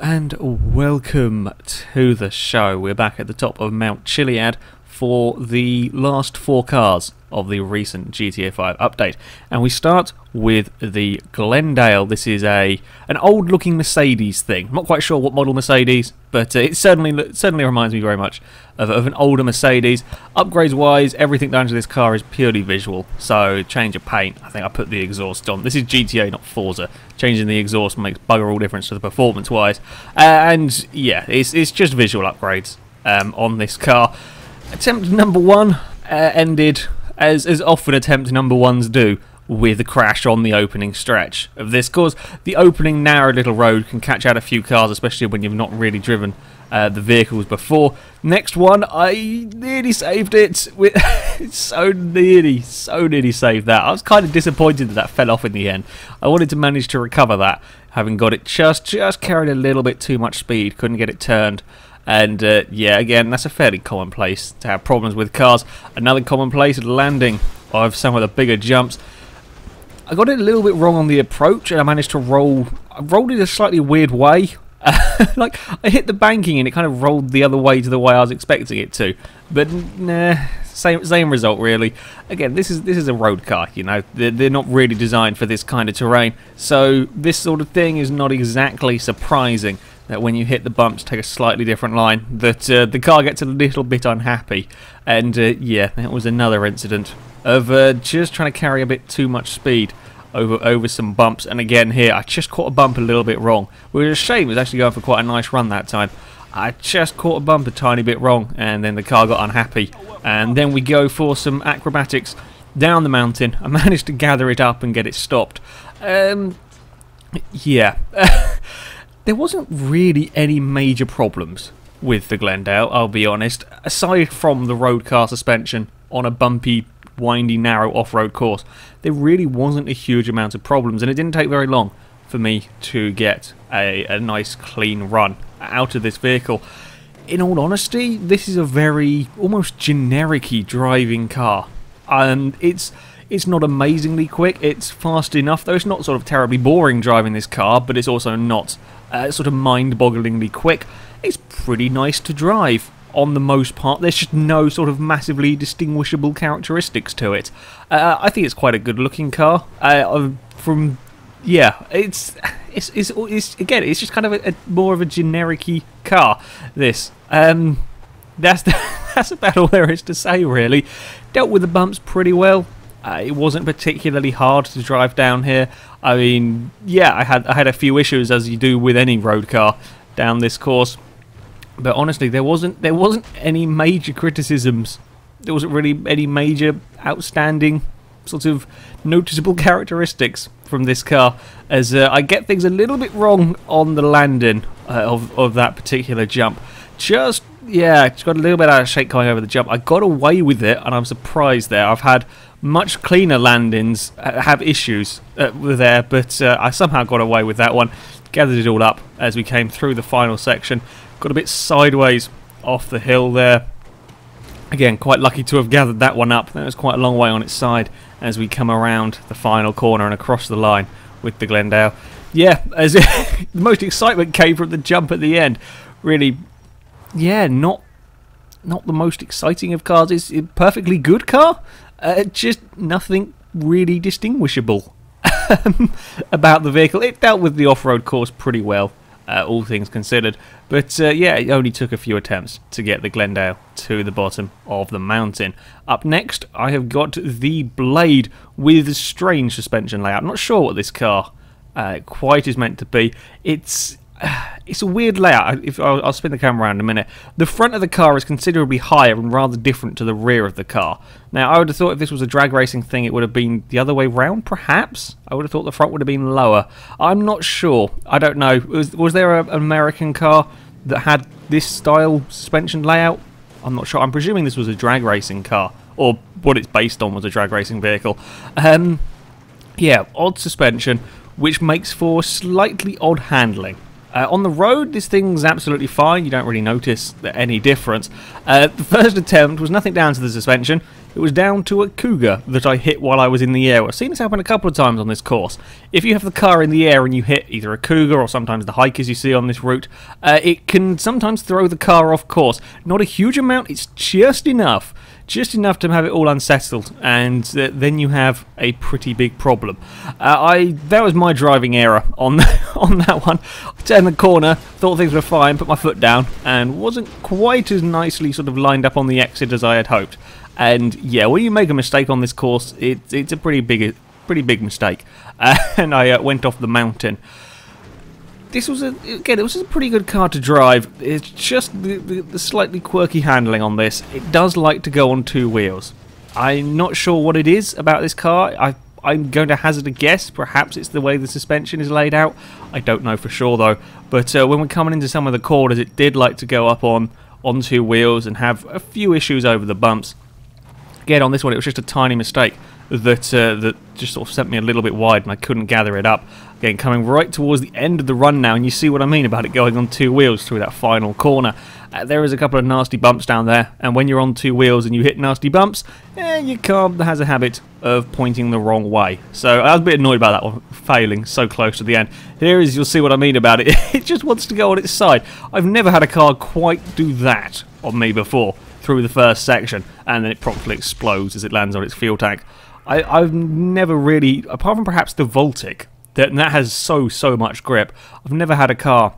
And welcome to the show. We're back at the top of Mount Chiliad for the last 4 cars of the recent GTA 5 update, and we start with the Glendale. This is an old looking Mercedes thing. I'm not quite sure what model Mercedes, but it certainly reminds me very much of an older Mercedes. Upgrades wise, everything down to this car is purely visual, so change of paint. I think I put the exhaust on. This is GTA, not Forza. Changing the exhaust makes bugger all difference to the performance wise, and yeah, it's just visual upgrades on this car. Attempt number 1 ended as often attempt number 1s do, with a crash on the opening stretch of this course. The opening narrow little road can catch out a few cars, especially when you've not really driven the vehicles before. Next one, I nearly saved it. so nearly saved that. I was kind of disappointed that fell off in the end. I wanted to manage to recover that, having got it just carried a little bit too much speed, couldn't get it turned. And yeah, again, that's a fairly common place to have problems with cars. Another common place, landing of some of the bigger jumps. I got it a little bit wrong on the approach, and I managed to roll. I rolled it a slightly weird way. Like, I hit the banking and it kind of rolled the other way to the way I was expecting it to. But nah, same result really. Again, this is a road car, you know. They're not really designed for this kind of terrain. So this sort of thing is not exactly surprising, that when you hit the bumps, take a slightly different line, that the car gets a little bit unhappy. And yeah, that was another incident of just trying to carry a bit too much speed over some bumps. And again here, I just caught a bump a little bit wrong, which is a shame. It was actually going for quite a nice run that time. I just caught a bump a tiny bit wrong, and then the car got unhappy. And then we go for some acrobatics down the mountain. I managed to gather it up and get it stopped. Yeah. There wasn't really any major problems with the Glendale, I'll be honest, aside from the road car suspension on a bumpy, windy, narrow off-road course. There really wasn't a huge amount of problems, and it didn't take very long for me to get a nice clean run out of this vehicle. In all honesty, this is a very almost generic-y driving car. It's not amazingly quick. It's fast enough, though. It's not sort of terribly boring driving this car, but it's also not sort of mind-bogglingly quick. It's pretty nice to drive on the most part. There's just no sort of massively distinguishable characteristics to it. I think it's quite a good-looking car. Yeah, it's again, it's just kind of a more of a generic-y car. This that's about all there is to say, really. Dealt with the bumps pretty well. It wasn't particularly hard to drive down here. I mean, yeah, I had a few issues, as you do with any road car down this course, but honestly, there wasn't any major criticisms. There wasn't really any major outstanding sort of noticeable characteristics from this car, as I get things a little bit wrong on the landing of that particular jump. Just got a little bit out of shape going over the jump. I got away with it, and I'm surprised there. I've had much cleaner landings have issues there, but I somehow got away with that one. Gathered it all up as we came through the final section. Got a bit sideways off the hill there. Again, quite lucky to have gathered that one up. That was quite a long way on its side as we come around the final corner and across the line with the Glendale. Yeah, as the most excitement came from the jump at the end. Really, yeah, not the most exciting of cars. It's a perfectly good car. Just nothing really distinguishable about the vehicle. It dealt with the off-road course pretty well, all things considered. But yeah, it only took a few attempts to get the Glendale to the bottom of the mountain. Up next, I have got the Blade with a strange suspension layout. I'm not sure what this car quite is meant to be. It's a weird layout. I'll spin the camera around in a minute. The front of the car is considerably higher and rather different to the rear of the car. Now, I would have thought if this was a drag racing thing, it would have been the other way round, perhaps? I would have thought the front would have been lower. I'm not sure. I don't know. Was there an American car that had this style suspension layout? I'm not sure. I'm presuming this was a drag racing car, or what it's based on was a drag racing vehicle. Yeah, odd suspension, which makes for slightly odd handling. On the road, this thing's absolutely fine. You don't really notice any difference. The first attempt was nothing down to the suspension. It it was down to a cougar that I hit while I was in the air. I've seen this happen a couple of times on this course. If you have the car in the air and you hit either a cougar or sometimes the hikers you see on this route, it can sometimes throw the car off course. Not a huge amount, it's just enough. Just enough to have it all unsettled, and then you have a pretty big problem. That was my driving error on that one. I turned the corner, thought things were fine, put my foot down, and wasn't quite as nicely sort of lined up on the exit as I had hoped. And yeah, when you make a mistake on this course, it's a pretty big mistake. And I went off the mountain. This was it was a pretty good car to drive. It's just the slightly quirky handling on this. It does like to go on two wheels. I'm not sure what it is about this car. I'm going to hazard a guess. Perhaps it's the way the suspension is laid out. I don't know for sure though. But when we're coming into some of the corners, it did like to go up on two wheels and have a few issues over the bumps. Again, on this one, it was just a tiny mistake that just sort of sent me a little bit wide, and I couldn't gather it up. Again, coming right towards the end of the run now, and you see what I mean about it going on two wheels through that final corner. There is a couple of nasty bumps down there, and when you're on two wheels and you hit nasty bumps, your car has a habit of pointing the wrong way. So I was a bit annoyed about that one, failing so close to the end. Here is, you'll see what I mean about it. It just wants to go on its side. I've never had a car quite do that on me before, through the first section, and then it promptly explodes as it lands on its fuel tank. I've never really, apart from perhaps the Voltic, that has so much grip, I've never had a car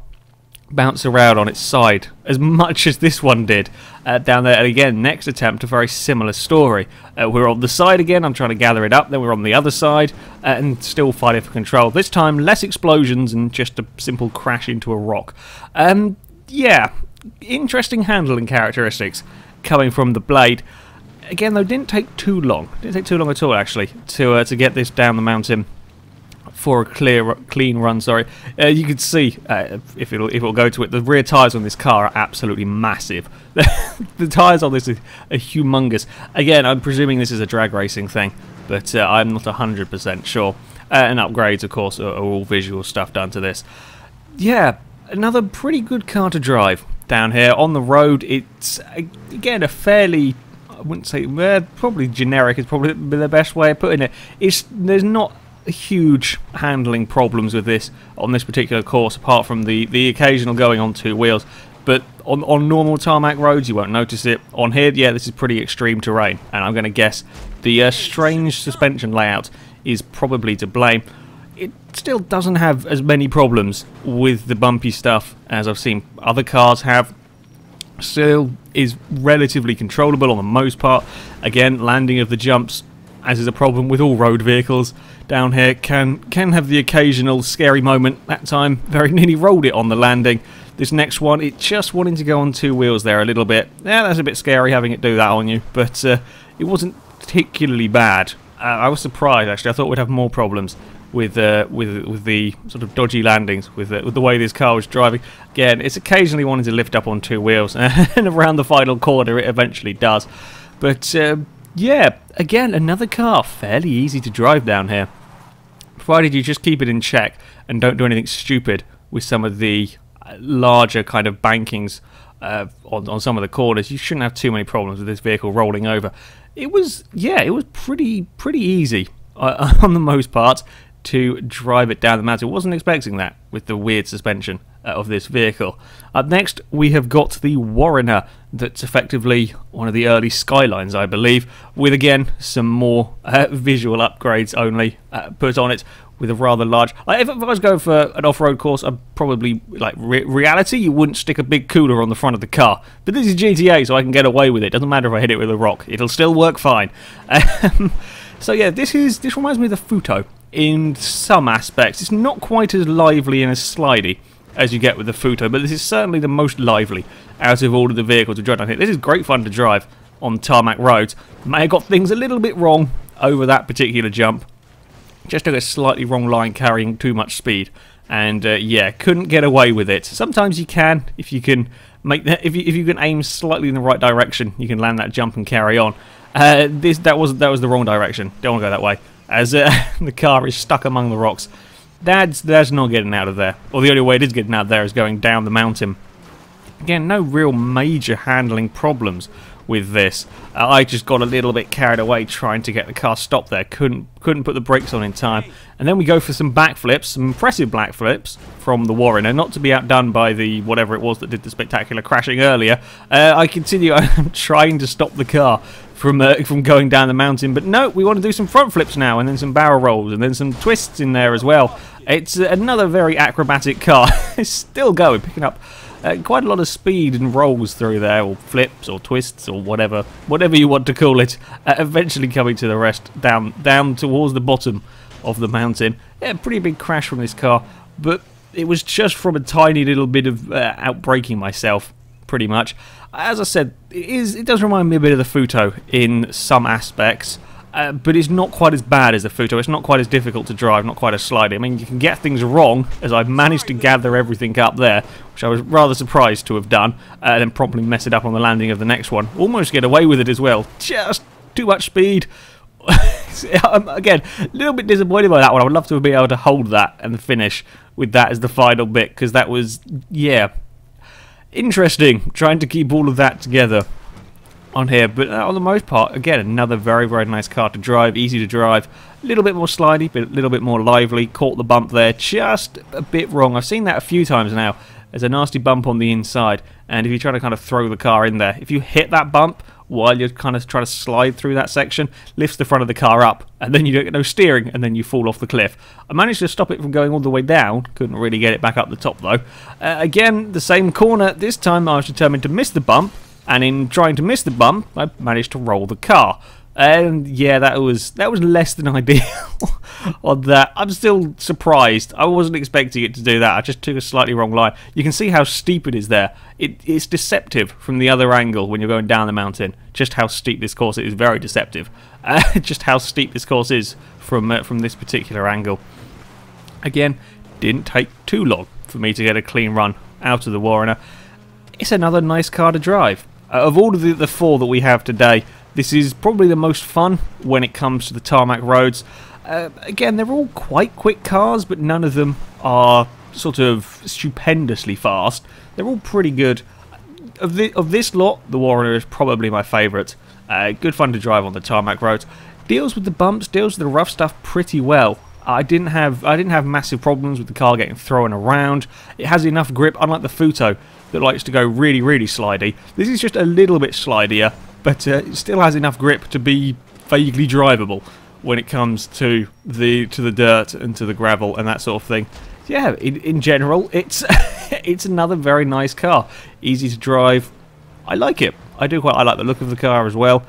bounce around on its side as much as this one did down there. And again, next attempt, a very similar story. We're on the side again, I'm trying to gather it up, then we're on the other side, and still fighting for control. This time, less explosions and just a simple crash into a rock. Yeah, interesting handling characteristics coming from the Blade. Again, though, didn't take too long. Didn't take too long at all, actually, to get this down the mountain for a clean run. Sorry, you could see if it'll go to it. The rear tyres on this car are absolutely massive. The tyres on this are humongous. Again, I'm presuming this is a drag racing thing, but I'm not 100% sure. And upgrades, of course, are all visual stuff done to this. Yeah, another pretty good car to drive down here on the road. It's again a fairly, I wouldn't say, probably generic is probably the best way of putting it. There's not huge handling problems with this on this particular course, apart from the occasional going on two wheels. But on normal tarmac roads, you won't notice it. On here, yeah, this is pretty extreme terrain, and I'm going to guess the strange suspension layout is probably to blame. It still doesn't have as many problems with the bumpy stuff as I've seen other cars have. Still is relatively controllable on the most part. Again, landing of the jumps, as is a problem with all road vehicles down here, can have the occasional scary moment. That time, very nearly rolled it on the landing. This next one, it just wanting to go on two wheels there a little bit. Yeah, that's a bit scary having it do that on you, but it wasn't particularly bad. I was surprised, actually. I thought we'd have more problems with the sort of dodgy landings, with the way this car was driving. Again, it's occasionally wanting to lift up on two wheels, and around the final corner it eventually does. But yeah, again, another car, fairly easy to drive down here, provided you just keep it in check and don't do anything stupid with some of the larger kind of bankings on some of the corners. You shouldn't have too many problems with this vehicle rolling over. It was pretty easy on the most part to drive it down the mountain. I wasn't expecting that with the weird suspension of this vehicle. Up next, we have got the Warrener, that's effectively one of the early Skylines, I believe, with again some more visual upgrades only put on it, with a rather large. If I was going for an off-road course, I'd probably, like reality, you wouldn't stick a big cooler on the front of the car. But this is GTA, so I can get away with it. Doesn't matter if I hit it with a rock; it'll still work fine. So yeah, this reminds me of the Futo in some aspects. It's not quite as lively and as slidey as you get with the Futo, but this is certainly the most lively out of all of the vehicles to drive down here. This is great fun to drive on tarmac roads. May have got things a little bit wrong over that particular jump. Just took a slightly wrong line carrying too much speed, and yeah, couldn't get away with it. Sometimes you can, if you can make that, if you can aim slightly in the right direction, you can land that jump and carry on. That was the wrong direction. Don't want to go that way, as the car is stuck among the rocks. That's not getting out of there. Or the only way it is getting out of there is going down the mountain Again, no real major handling problems with this. I just got a little bit carried away trying to get the car stopped there. Couldn't put the brakes on in time. And then we go for some backflips, some impressive backflips from the Warrener, not to be outdone by the whatever it was that did the spectacular crashing earlier. I continue trying to stop the car from going down the mountain, but no, we want to do some front flips now, and then some barrel rolls, and then some twists in there as well. It's another very acrobatic car. It's still going, picking up quite a lot of speed and rolls through there, or flips, or twists, or whatever you want to call it. Eventually coming to the rest, down towards the bottom of the mountain. Yeah, pretty big crash from this car, but it was just from a tiny little bit of outbraking myself, pretty much. As I said, it does remind me a bit of the Futo in some aspects. But it's not quite as bad as the Futo. It's not quite as difficult to drive, not quite as slidey. I mean, you can get things wrong, as I've managed to gather everything up there, which I was rather surprised to have done, and then promptly mess it up on the landing of the next one. Almost get away with it as well. Just too much speed. Again, a little bit disappointed by that one. I would love to have been able to hold that and finish with that as the final bit, because that was, yeah, interesting, trying to keep all of that together on here. But on the most part, again, another very, very nice car to drive, easy to drive, a little bit more slidey, but a little bit more lively. Caught the bump there just a bit wrong. I've seen that a few times now. There's a nasty bump on the inside, and if you try to kind of throw the car in there, if you hit that bump while you're kind of trying to slide through that section, lifts the front of the car up, and then you don't get no steering, and then you fall off the cliff. I managed to stop it from going all the way down, couldn't really get it back up the top though. Again, the same corner. This time I was determined to miss the bump, and in trying to miss the bump, I managed to roll the car. And yeah, that was less than ideal on that. I'm still surprised. I wasn't expecting it to do that. I just took a slightly wrong line. You can see how steep it is there. It's deceptive from the other angle when you're going down the mountain. Just how steep this course is. Very deceptive. Just how steep this course is from this particular angle. Again, didn't take too long for me to get a clean run out of the Warrener. It's another nice car to drive. Of all of the four that we have today, this is probably the most fun when it comes to the tarmac roads. Again, they're all quite quick cars, but none of them are sort of stupendously fast. They're all pretty good. Of this lot, the Warrener is probably my favourite. Good fun to drive on the tarmac roads. Deals with the bumps, deals with the rough stuff pretty well. I didn't have massive problems with the car getting thrown around. It has enough grip, unlike the Futo that likes to go really, really slidey. This is just a little bit slidier, but it still has enough grip to be vaguely drivable when it comes to the dirt and to the gravel and that sort of thing. Yeah, in general, it's it's another very nice car, easy to drive. I like it. I like the look of the car as well.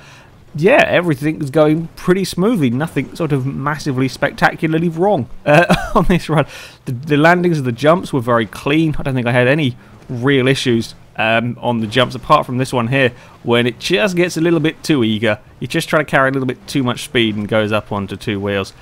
Yeah, everything is going pretty smoothly. Nothing sort of massively spectacularly wrong on this run. The landings of the jumps were very clean. I don't think I had any real issues on the jumps, apart from this one here, when it just gets a little bit too eager. You just try to carry a little bit too much speed and goes up onto two wheels.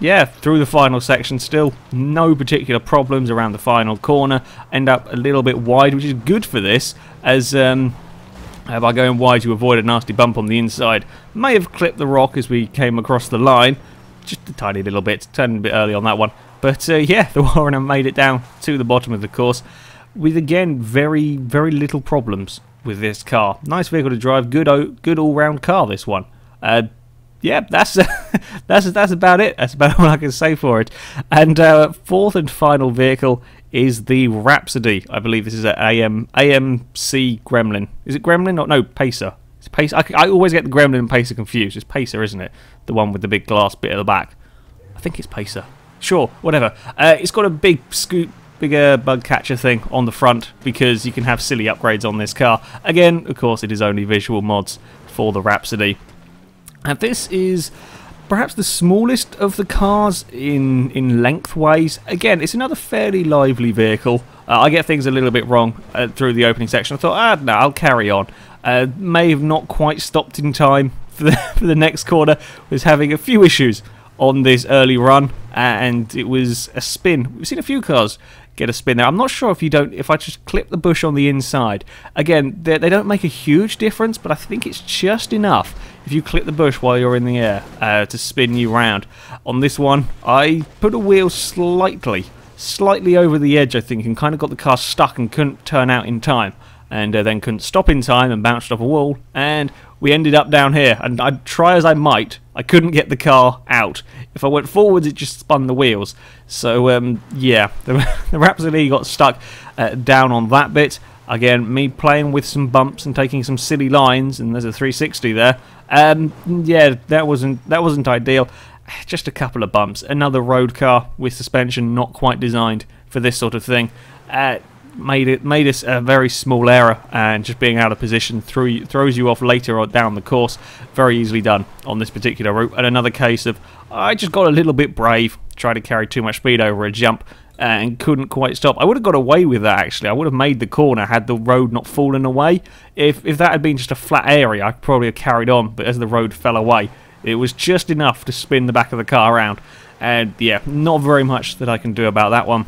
Yeah, through the final section, still no particular problems around the final corner. End up a little bit wide, which is good for this, as by going wide you avoid a nasty bump on the inside. May have clipped the rock as we came across the line, just a tiny little bit, turned a bit early on that one. But yeah, the Warrener made it down to the bottom of the course with, again, very, very little problems with this car. Nice vehicle to drive, good all-round car, this one. Yeah, that's that's about it. That's about all I can say for it. And fourth and final vehicle is the Rhapsody. I believe this is an AMC Gremlin. Is it Gremlin or no Pacer? It's Pacer. I always get the Gremlin and Pacer confused. It's Pacer, isn't it? The one with the big glass bit at the back. I think it's Pacer. Sure, whatever. It's got a big bigger bug catcher thing on the front because you can have silly upgrades on this car. Again, of course, it is only visual mods for the Rhapsody. And this is perhaps the smallest of the cars in lengthways. Again, it's another fairly lively vehicle. I get things a little bit wrong through the opening section. I thought, no, I'll carry on. May have not quite stopped in time for the next corner. Was having a few issues on this early run, and it was a spin. We've seen a few cars get a spin there. I'm not sure if I just clip the bush on the inside. Again, they don't make a huge difference, but I think it's just enough if you clip the bush while you're in the air to spin you round. On this one, I put a wheel slightly slightly over the edge, I think, and kind of got the car stuck and couldn't turn out in time. And then couldn't stop in time and bounced off a wall, and we ended up down here. And I'd try as I might, I couldn't get the car out. If I went forwards, it just spun the wheels. So yeah, the Rhapsody got stuck down on that bit. Again, me playing with some bumps and taking some silly lines, and there's a 360 there. Yeah, that wasn't ideal. Just a couple of bumps. Another road car with suspension not quite designed for this sort of thing. Made us a very small error, and just being out of position throws you off later on down the course. Very easily done on this particular route. And another case of I just got a little bit brave, tried to carry too much speed over a jump and couldn't quite stop. I would have got away with that actually. I would have made the corner had the road not fallen away. If that had been just a flat area, I could probably have carried on, but as the road fell away, it was just enough to spin the back of the car around. And yeah, not very much that I can do about that one.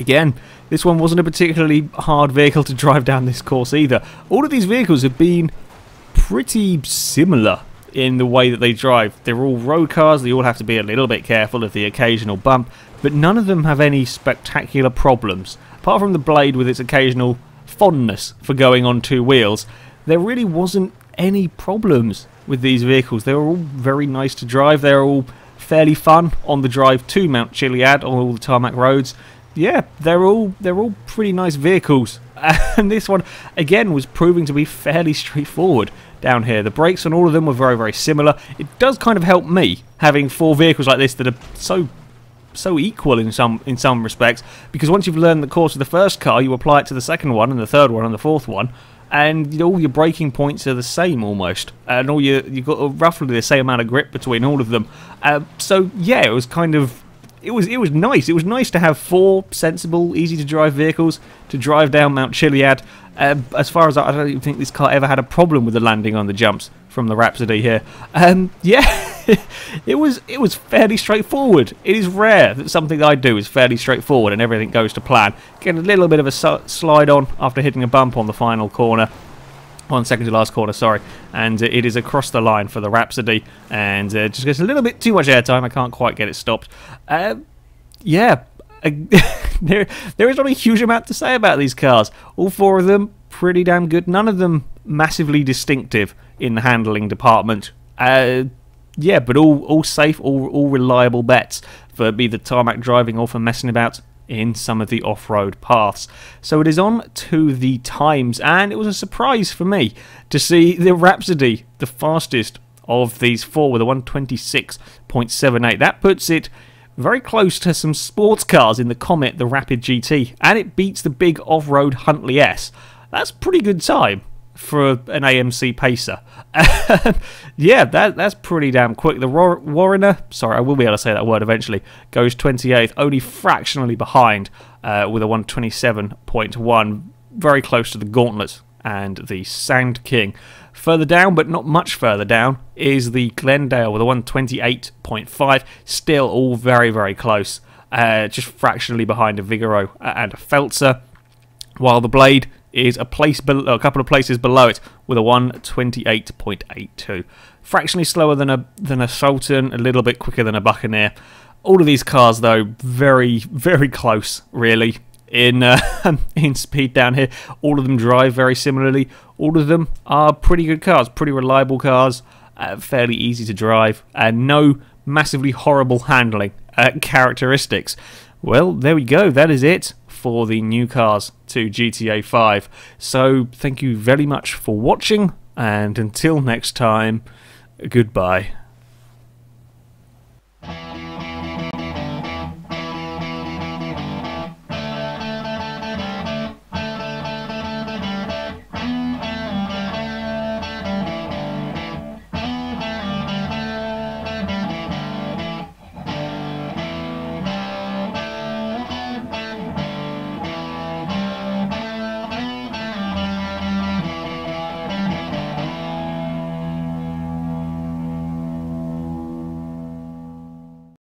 Again, this one wasn't a particularly hard vehicle to drive down this course either. All of these vehicles have been pretty similar in the way that they drive. They're all road cars, they all have to be a little bit careful of the occasional bump, but none of them have any spectacular problems. Apart from the Blade with its occasional fondness for going on two wheels, there really wasn't any problems with these vehicles. They were all very nice to drive, they're all fairly fun on the drive to Mount Chiliad on all the tarmac roads. Yeah, they're all pretty nice vehicles, and this one again was proving to be fairly straightforward down here. The brakes on all of them were very, very similar. It does kind of help me having four vehicles like this that are so equal in some respects, because once you've learned the course of the first car, you apply it to the second one and the third one and the fourth one, and all your braking points are the same almost, and you've got roughly the same amount of grip between all of them. So yeah, it was kind of. It was nice. It was nice to have four sensible, easy-to-drive vehicles to drive down Mount Chiliad. As far as I don't even think this car ever had a problem with the landing on the jumps from the Rhapsody here. Yeah, it was fairly straightforward. It is rare that something I do is fairly straightforward and everything goes to plan. Get a little bit of a slide on after hitting a bump on the final corner. On second to last corner, sorry, and it is across the line for the Rhapsody, and just gets a little bit too much airtime. I can't quite get it stopped. Yeah, there is not a huge amount to say about these cars. All four of them pretty damn good. None of them massively distinctive in the handling department. Yeah, but all safe, all reliable bets for either tarmac driving or for messing about in some of the off-road paths. So it is on to the times, and it was a surprise for me to see the Rhapsody, the fastest of these four, with a 126.78. That puts it very close to some sports cars in the Comet, the Rapid GT, and it beats the big off-road Huntley S. That's pretty good time for an AMC Pacer. Yeah, that's pretty damn quick. The Warrener, sorry, I will be able to say that word eventually, goes 28th, only fractionally behind with a 127.1, very close to the Gauntlet and the Sandking. Further down, but not much further down, is the Glendale with a 128.5, still all very, very close, just fractionally behind a Vigero and a Feltzer, while the Blade is a couple of places below it with a 128.82. Fractionally slower than a Sultan, a little bit quicker than a Buccaneer. All of these cars, though, very, very close, really, in speed down here. All of them drive very similarly. All of them are pretty good cars, pretty reliable cars, fairly easy to drive, and no massively horrible handling characteristics. Well, there we go. That is it for the new cars to GTA 5. So thank you very much for watching, and until next time, goodbye.